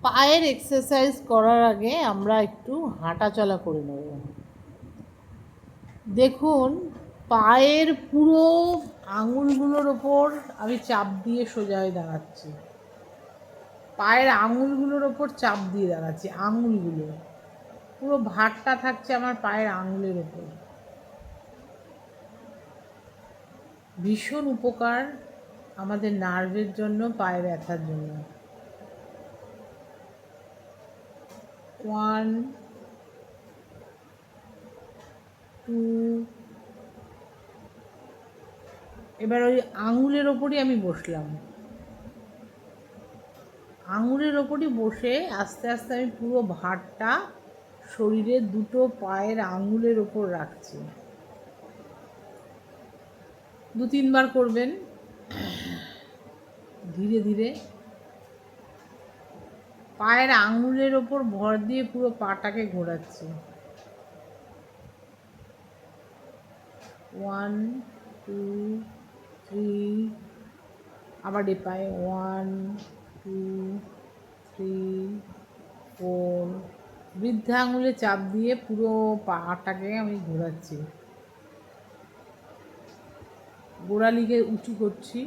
পায়ের এক্সারসাইজ করার আগে আমরা একটু হাঁটাচলা করে নেব। দেখুন, পায়ের পুরো আঙুলগুলোর ওপর আমি চাপ দিয়ে সোজা হয়ে দাঁড়াচ্ছি। পায়ের আঙুলগুলোর ওপর চাপ দিয়ে দাঁড়াচ্ছি। আঙুলগুলো পুরো ভারটা থাকছে আমার পায়ের আঙুলের ওপর। ভীষণ উপকার আমাদের নার্ভের জন্য, পায়ে ব্যথার জন্য। 1 2। এবার ওই আঙুলের ওপরই আমি বসলাম। আঙুলের ওপরই বসে আস্তে আস্তে আমি পুরো ভারটা শরীরের দুটো পায়ের আঙুলের ওপর রাখছি। 2-3 বার করবেন ধীরে ধীরে। পায়ের আঙুলের ওপর ভর দিয়ে পুরো পাটাকে ঘোরাচ্ছি। 1 2 3। আবার এ পায়ে 1 2 3 4। বৃদ্ধা আঙুলে চাপ দিয়ে পুরো পাটাকে আমি ঘোরাচ্ছি। গোড়ালিকে উঁচু করছি।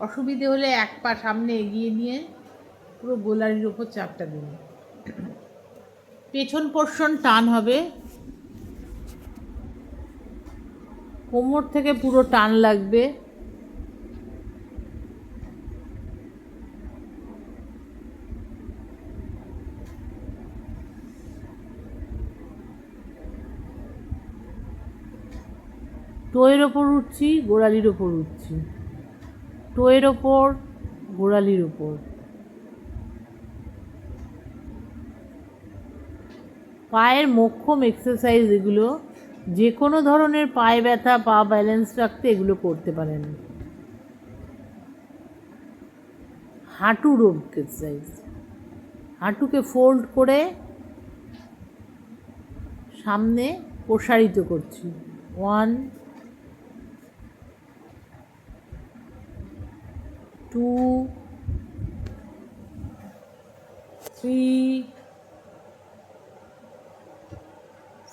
অসুবিধে হলে এক পা সামনে এগিয়ে নিয়ে পুরো গোড়ালির ওপর চাপটা দিন। পেছন পোর্শন টান হবে, কোমর থেকে পুরো টান লাগবে। টোয়ের ওপর উঠছি, গোড়ালির ওপর উঠছি, টোয়ের ওপর, গোড়ালির ওপর। পায়ের মোক্ষম এক্সারসাইজ এগুলো। যে কোনো ধরনের পায়ে ব্যথা, পা ব্যালেন্স রাখতে এগুলো করতে পারেন। হাঁটু রোগ এক্সারসাইজ। হাঁটুকে ফোল্ড করে সামনে প্রসারিত করছি। 1 2 3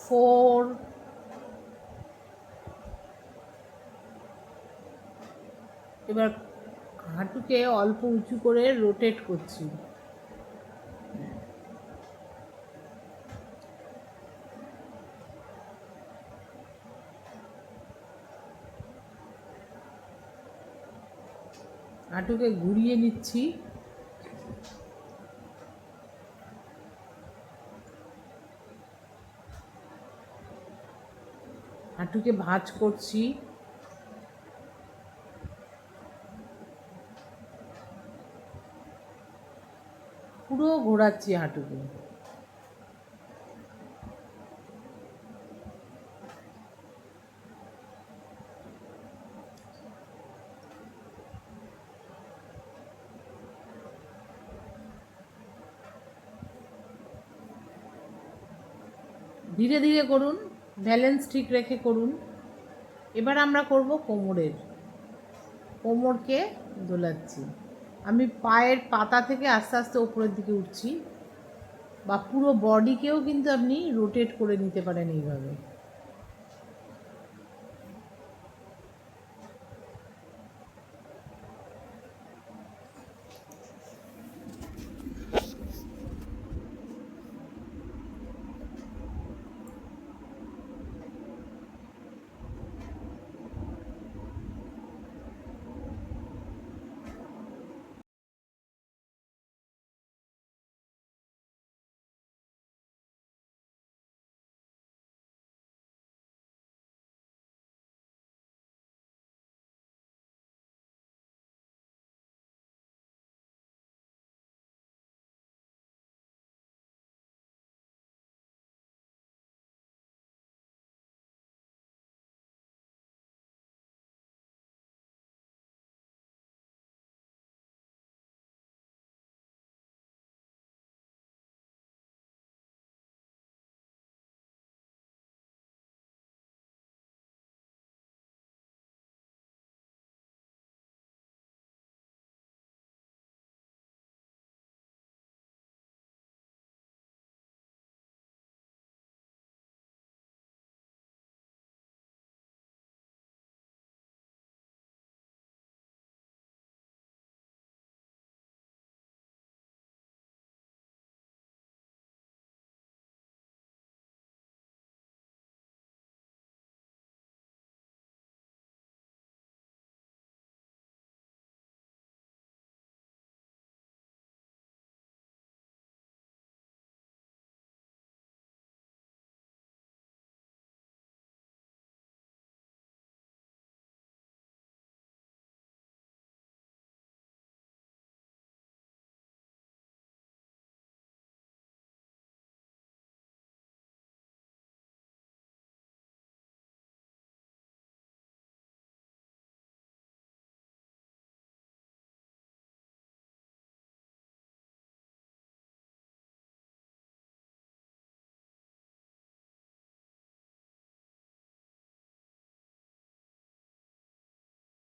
4। এবার হাঁটুকে অল্প উঁচু করে রোটেট করছি। হাঁটুকে ঘুরিয়ে নিচ্ছি। হাঁটুকে ভাঁজ করছি। পুরো ঘোরাচ্ছি হাঁটুকে। ধীরে ধীরে করুন, ব্যালেন্স ঠিক রেখে করুন। এবার আমরা করব কোমরের। কোমরকে দোলাচ্ছি। আমি পায়ের পাতা থেকে আস্তে আস্তে উপরের দিকে উঠছি, বা পুরো বডিকেও কিন্তু আপনি রোটেট করে নিতে পারেন এইভাবে।